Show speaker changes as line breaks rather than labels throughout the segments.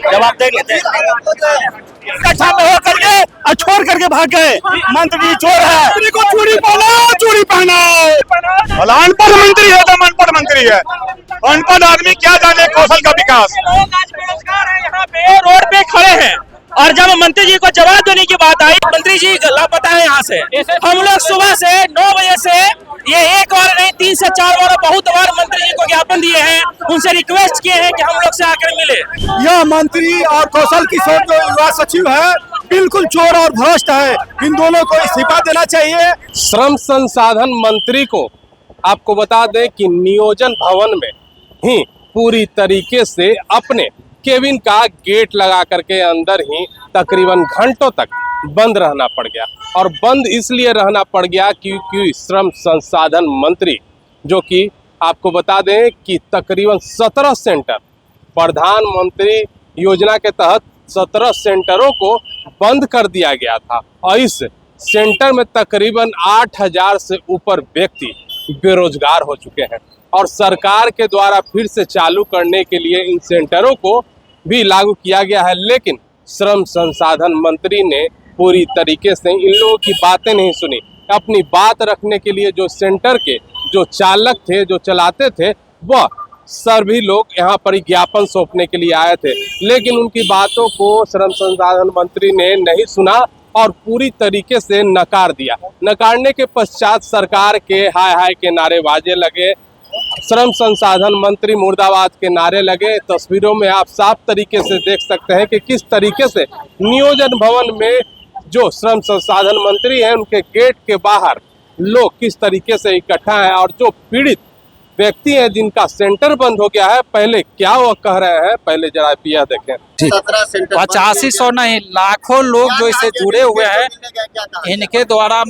जवाब देख लेते हैं। इकट्ठा होकर के और छोड़ करके भाग गए। मंत्री चोर है, मंत्री को चूड़ी पहना।
अनपढ़ मंत्री है तो अनपढ़ मंत्री है। अनपढ़ आदमी क्या जाने कौशल का विकास।
लोग आज बेरोजगार हैं, यहाँ पे रोड पे खड़े हैं और जब मंत्री जी को जवाब देने की बात आई, मंत्री जी लापता है यहाँ से। हम लोग सुबह से 9 बजे से ये एक बार नहीं 3 से 4 बार बहुत बार मंत्री जी को ज्ञापन दिए हैं, उनसे रिक्वेस्ट किए हैं कि हम लोग से आकर मिले।
यह मंत्री और कौशल किशोर जो युवा सचिव है बिल्कुल चोर और भ्रष्ट है। इन दोनों को इस्तीफा देना चाहिए।
श्रम संसाधन मंत्री को आपको बता दें कि नियोजन भवन में ही पूरी तरीके से अपने केबिन का गेट लगा करके अंदर ही तकरीबन घंटों तक बंद रहना पड़ गया। और बंद इसलिए रहना पड़ गया क्योंकि श्रम संसाधन मंत्री, जो कि आपको बता दें कि तकरीबन 17 सेंटर प्रधानमंत्री योजना के तहत 17 सेंटरों को बंद कर दिया गया था और इस सेंटर में तकरीबन 8,000 से ऊपर व्यक्ति बेरोजगार हो चुके हैं। और सरकार के द्वारा फिर से चालू करने के लिए इन सेंटरों को भी लागू किया गया है, लेकिन श्रम संसाधन मंत्री ने पूरी तरीके से इन लोगों की बातें नहीं सुनी। अपनी बात रखने के लिए जो सेंटर के जो चालक थे, जो चलाते थे, वह सभी लोग यहाँ पर ज्ञापन सौंपने के लिए आए थे, लेकिन उनकी बातों को श्रम संसाधन मंत्री ने नहीं सुना और पूरी तरीके से नकार दिया। नकारने के पश्चात सरकार के हाय हाय के नारे बाजे लगे, श्रम संसाधन मंत्री मुर्दाबाद के नारे लगे। तस्वीरों में आप साफ तरीके से देख सकते हैं कि किस तरीके से नियोजन भवन में जो श्रम संसाधन मंत्री हैं उनके गेट के बाहर लोग किस तरीके से इकट्ठा हैं और जो पीड़ित व्यक्ति हैं जिनका सेंटर बंद हो गया है, पहले क्या वो कह रहे हैं, पहले जरा यह देखें।
8500 नहीं, लाखों लोग जो इससे जुड़े हुए हैं, इनके द्वारा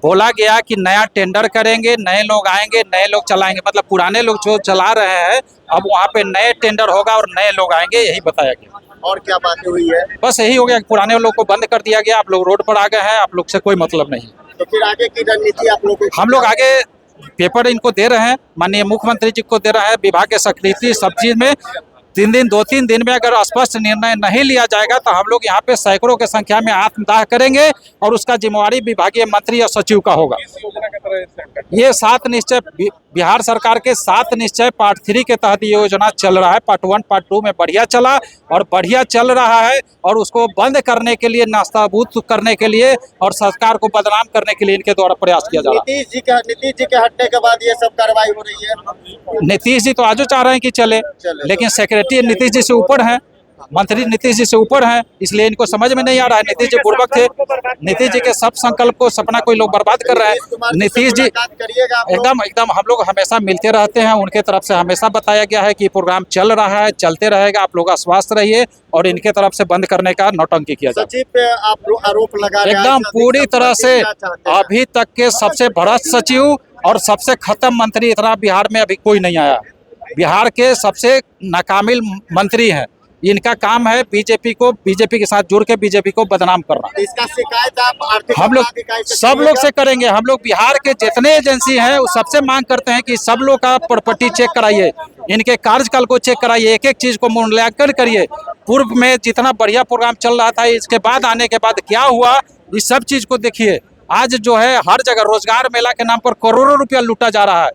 बोला गया कि नया टेंडर करेंगे, नए लोग आएंगे, नए लोग चलाएंगे। मतलब पुराने लोग जो चला रहे हैं अब वहाँ पे नए टेंडर होगा और नए लोग आएंगे, यही बताया गया।
और क्या बातें हुई है?
बस यही हो गया कि पुराने लोग को बंद कर दिया गया, आप लोग रोड पर आ गए हैं, आप लोग से कोई मतलब नहीं।
तो फिर आगे की रणनीति आप लोग?
हम लोग आगे पेपर इनको दे रहे हैं, माननीय मुख्यमंत्री जी को दे रहे हैं, विभाग के सेक्रेटरी सब चीज में 2-3 दिन में अगर स्पष्ट निर्णय नहीं लिया जाएगा तो हम लोग यहाँ पे सैकड़ों की संख्या में आत्मदाह करेंगे और उसका जिम्मेवारी विभागीय मंत्री या सचिव का होगा। ये 7 निश्चय बिहार सरकार के 7 निश्चय पार्ट 3 के तहत ये योजना चल रहा है। पार्ट 1 पार्ट 2 में बढ़िया चला और बढ़िया चल रहा है और उसको बंद करने के लिए, नास्ताबूद करने के लिए और सरकार को बदनाम करने के लिए इनके द्वारा प्रयास किया जा रहा है।
नीतीश जी के हटने के बाद ये सब कार्रवाई हो रही है।
नीतीश जी तो आजो चाह रहे हैं कि चले, लेकिन सेक्रेटरी नीतीश जी से ऊपर है, मंत्री नीतीश जी से ऊपर हैं, इसलिए इनको समझ में नहीं आ रहा है। नीतीश जी बुर्बक थे, नीतीश जी के सब संकल्प को, सपना कोई लोग बर्बाद कर रहे हैं। नीतीश जी एकदम हम लोग हमेशा मिलते रहते हैं, उनके तरफ से हमेशा बताया गया है कि प्रोग्राम चल रहा है, चलते रहेगा, आप लोग आश्वस्त रहिए और इनके तरफ से बंद करने का नौटंकी किया जाए।
सचिव पे आप आरोप लगा रहे हैं,
एकदम पूरी तरह से अभी तक के सबसे भ्रष्ट सचिव और सबसे खत्म मंत्री इतना बिहार में अभी कोई नहीं आया। बिहार के सबसे नाकामिल मंत्री हैं, इनका काम है बीजेपी के साथ जुड़ के बीजेपी को बदनाम करना।
इसका शिकायत आप
हम लोग सब लोग से करेंगे। हम लोग बिहार के जितने एजेंसी हैं उस सबसे मांग करते हैं कि सब लोग का प्रॉपर्टी चेक कराइए, इनके कार्यकाल को चेक कराइए, एक एक चीज को मूल्यांकन करिए। पूर्व में जितना बढ़िया प्रोग्राम चल रहा था, इसके बाद आने के बाद क्या हुआ, इस सब चीज को देखिए। आज जो है हर जगह रोजगार मेला के नाम पर करोड़ों रुपया लूटा जा रहा है,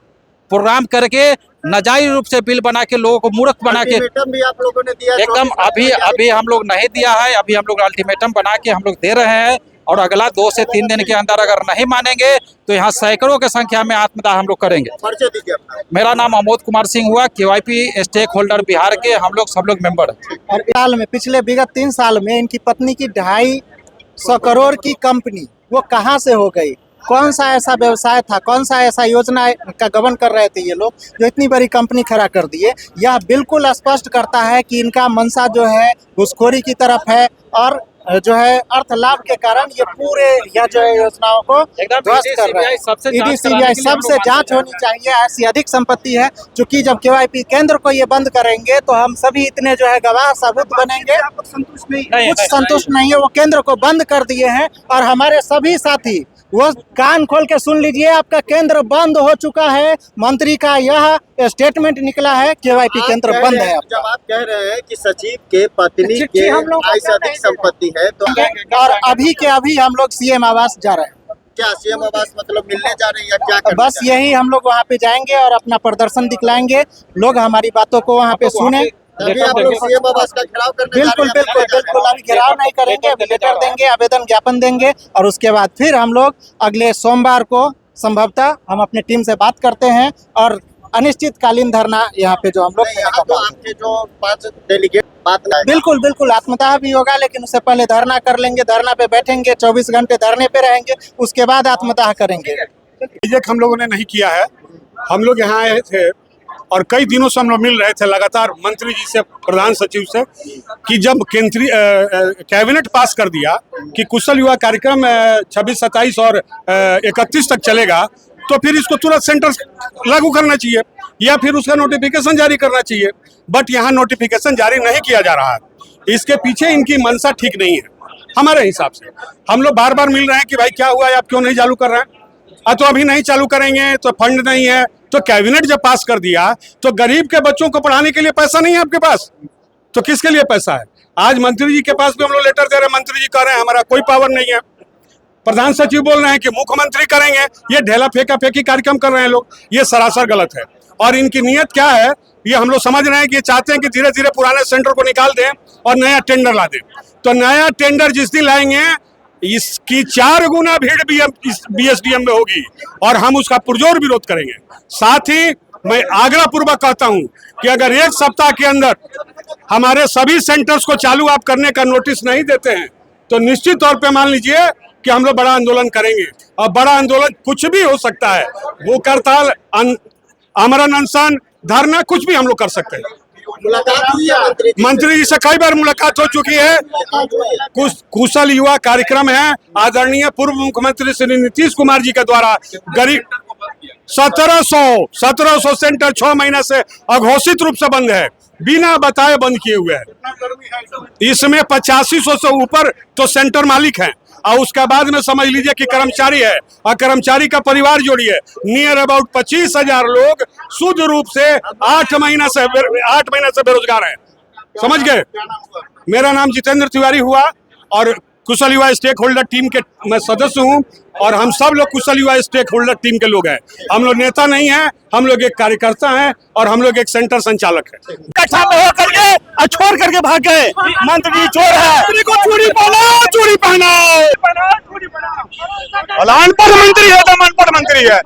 प्रोग्राम करके नाजायज रूप से बिल बना के लोगों को मूर्ख बना के।
भी आप लोगों ने दिया
एकदम अभी हम लोग नहीं दिया है, अभी हम लोग अल्टीमेटम बना के हम लोग दे रहे हैं और अगला 2 से 3 दिन के अंदर अगर नहीं मानेंगे तो यहाँ सैकड़ों की संख्या में आत्मदाह हम लोग करेंगे।
परिचय दीजिए अपना।
मेरा नाम अमोद कुमार सिंह हुआ, KYP स्टेक होल्डर बिहार के हम लोग सब लोग मेंबर हैं।
और साल में पिछले विगत 3 साल में इनकी पत्नी की 250 करोड़ की कंपनी वो कहाँ से हो गई? कौन सा ऐसा व्यवसाय था, कौन सा ऐसा योजना का गबन कर रहे थे ये लोग जो इतनी बड़ी कंपनी खड़ा कर दिए? यह बिल्कुल स्पष्ट करता है कि इनका मंशा जो है घुसखोरी की तरफ है और जो है अर्थ लाभ के कारण ये पूरे यह जो है योजनाओं को ध्वस्त कर रहे हैं। ईडी सीबीआई सबसे जांच होनी चाहिए। ऐसी अधिक संपत्ति है, चूंकि जब KYP केंद्र को ये बंद करेंगे तो हम सभी इतने जो है गवाह सबूत बनेंगे। कुछ संतुष्ट नहीं है, वो केंद्र को बंद कर दिए हैं और हमारे सभी साथी वो कान खोल के सुन लीजिए, आपका केंद्र बंद हो चुका है। मंत्री का यह स्टेटमेंट निकला है, केवाईपी केंद्र बंद है।
जब आप कह रहे हैं कि सचिव के पत्नी के आय से अधिक संपत्ति है, तो
और अभी के अभी हम लोग सीएम आवास जा रहे हैं।
क्या सीएम आवास मतलब मिलने जा रही है, क्या करने
बस
जा रही है?
यही, हम लोग वहाँ पे जाएंगे और अपना प्रदर्शन दिखलाएंगे, लोग हमारी बातों को वहाँ पे सुने।
तभी आप लोग सीएम आवास का घेराव करने जा
बिल्कुल
रहे हैं,
बिल्कुल
मिलने जा रहे हैं।
बिल्कुल, अभी घेराव नहीं करेंगे, अभी लेटर देंगे, आवेदन ज्ञापन देंगे और उसके बाद फिर हम लोग अगले सोमवार को संभवतः हम अपने टीम से बात करते हैं और अनिश्चितकालीन धरना यहाँ पे जो हम लोग
नहीं, यहाँ तो आपके जो 5 डेलीगेट बात नहीं।
बिल्कुल बिल्कुल आत्मदाह भी होगा, लेकिन उससे पहले धरना कर लेंगे, धरना पे बैठेंगे, 24 घंटे धरने पे रहेंगे, उसके बाद आत्मदाह करेंगे।
रिजेक्ट हम लोगों ने नहीं किया है। हम लोग यहाँ आए थे और कई दिनों से हम लोग मिल रहे थे लगातार मंत्री जी से, प्रधान सचिव से, कि जब केंद्रीय कैबिनेट पास कर दिया कि कुशल युवा कार्यक्रम 26, 27 और 31 तक चलेगा, तो फिर इसको तुरंत सेंटर लागू करना चाहिए या फिर उसका नोटिफिकेशन जारी करना चाहिए। बट यहाँ नोटिफिकेशन जारी नहीं किया जा रहा है। इसके पीछे इनकी मंशा ठीक नहीं है हमारे हिसाब से। हम लोग बार बार मिल रहे हैं कि भाई क्या हुआ है, आप क्यों नहीं चालू कर रहे हैं? तो अभी नहीं चालू करेंगे तो फंड नहीं है। तो कैबिनेट जब पास कर दिया तो गरीब के बच्चों को पढ़ाने के लिए पैसा नहीं है आपके पास, तो किसके लिए पैसा है? आज मंत्री जी के पास भी हम लोग लेटर दे रहे हैं, मंत्री जी कह रहे हैं हमारा कोई पावर नहीं है। प्रधान सचिव बोल रहे हैं कि मुख्यमंत्री करेंगे। ये ढेला फेंका फेंकी कार्यक्रम कर रहे हैं लोग, ये सरासर गलत है। और इनकी नीयत क्या है ये हम लोग समझ रहे हैं कि ये चाहते हैं कि धीरे धीरे पुराने सेंटर को निकाल दें और नया टेंडर ला दें। तो नया टेंडर जिस दिन लाएंगे इसकी 4 गुना भीड़ BSDM में होगी और हम उसका पुरजोर विरोध करेंगे। साथ ही मैं आग्रह पूर्वक कहता हूं कि अगर 1 सप्ताह के अंदर हमारे सभी सेंटर्स को चालू आप करने का नोटिस नहीं देते हैं तो निश्चित तौर पे मान लीजिए कि हम लोग बड़ा आंदोलन करेंगे। और बड़ा आंदोलन कुछ भी हो सकता है, भूख हड़ताल, आमरण अनशन, धरना, कुछ भी हम लोग कर सकते हैं।
मुलाकात हुई है
मंत्री जी से कई बार मुलाकात हो चुकी है। कुशल युवा कार्यक्रम है, आदरणीय पूर्व मुख्यमंत्री श्री नीतीश कुमार जी के द्वारा गरीब 1700 सेंटर 6 महीने से अघोषित रूप से बंद है, बिना बताए बंद किए हुए हैं। इसमें 8500 से ऊपर तो सेंटर मालिक हैं और उसके बाद में समझ लीजिए कि कर्मचारी है और कर्मचारी का परिवार जोड़िए, नियर अबाउट 25,000 लोग शुद्ध रूप से 8 महीना से बेरोजगार हैं। समझ गए? मेरा नाम जितेंद्र तिवारी हुआ और कुशल युवा स्टेक होल्डर टीम के मैं सदस्य हूं और हम सब लोग कुशल युवा स्टेक होल्डर टीम के लोग हैं। हम लोग नेता नहीं हैं, हम लोग एक कार्यकर्ता हैं और हम लोग एक सेंटर संचालक हैं।
इकट्ठा हो करके और छोड़ करके भाग गए। मंत्री जी चोर है, मंत्री को चूड़ी पहनाओ, चूड़ी पहनाओ।
अनपढ़ मंत्री है तो अनपढ़ मंत्री है।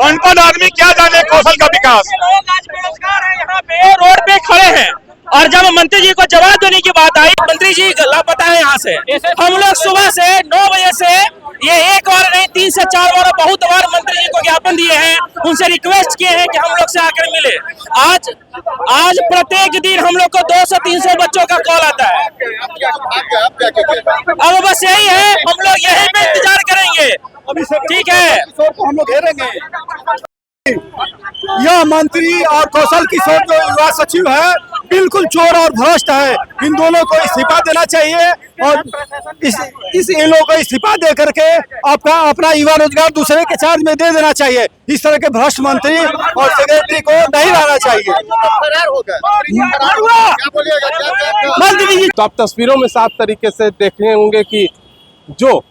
अनपढ़ आदमी क्या जाने कौशल का विकास।
लोग आज बेरोजगार हैं, यहाँ पे रोड पे खड़े हैं और जब मंत्री जी को जवाब देने की बात आई, मंत्री जी लापता है यहाँ से। हम लोग सुबह से 9 बजे से ये एक बार नहीं 3 से 4 बार बहुत बार मंत्री जी को ज्ञापन दिए हैं, उनसे रिक्वेस्ट किए हैं कि हम लोग से आकर मिले। आज प्रत्येक दिन हम लोग को 200-300 बच्चों का कॉल आता है। अब बस यही है, हम लोग यही पे इंतजार करेंगे। ठीक है,
हम लोग घेरेंगे। यह मंत्री और कौशल किशोर जो युवा सचिव है बिल्कुल चोर और भ्रष्ट है। इन दोनों को इस्तीफा देना चाहिए और इन लोगों को इस्तीफा दे करके अपना युवा रोजगार दूसरे के चार्ज में दे देना चाहिए। इस तरह के भ्रष्ट मंत्री और सेक्रेटरी को नहीं रहना चाहिए। मंत्री जी
तो आप तस्वीरों में साफ तरीके से देखे होंगे कि जो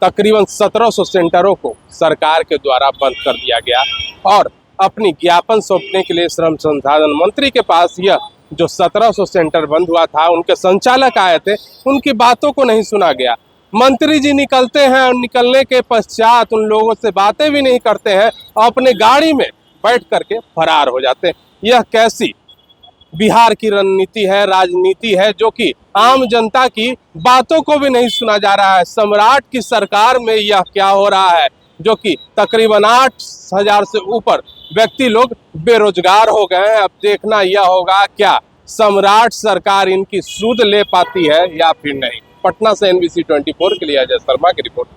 तकरीबन 1700 सेंटरों को सरकार के द्वारा बंद कर दिया गया और अपनी ज्ञापन सौंपने के लिए श्रम संसाधन मंत्री के पास यह जो 1700 सेंटर बंद हुआ था, उनके संचालक आए थे, उनकी बातों को नहीं सुना गया। मंत्री जी निकलते हैं और निकलने के पश्चात उन लोगों से बातें भी नहीं करते हैं और अपने गाड़ी में बैठ करके फरार हो जाते हैं। यह कैसी बिहार की रणनीति है, राजनीति है, जो कि आम जनता की बातों को भी नहीं सुना जा रहा है। सम्राट की सरकार में यह क्या हो रहा है, जो कि तकरीबन 8,000 से ऊपर व्यक्ति लोग बेरोजगार हो गए हैं। अब देखना यह होगा क्या सम्राट सरकार इनकी सूद ले पाती है या फिर नहीं। पटना से NBC 24 के लिए अजय शर्मा की रिपोर्ट।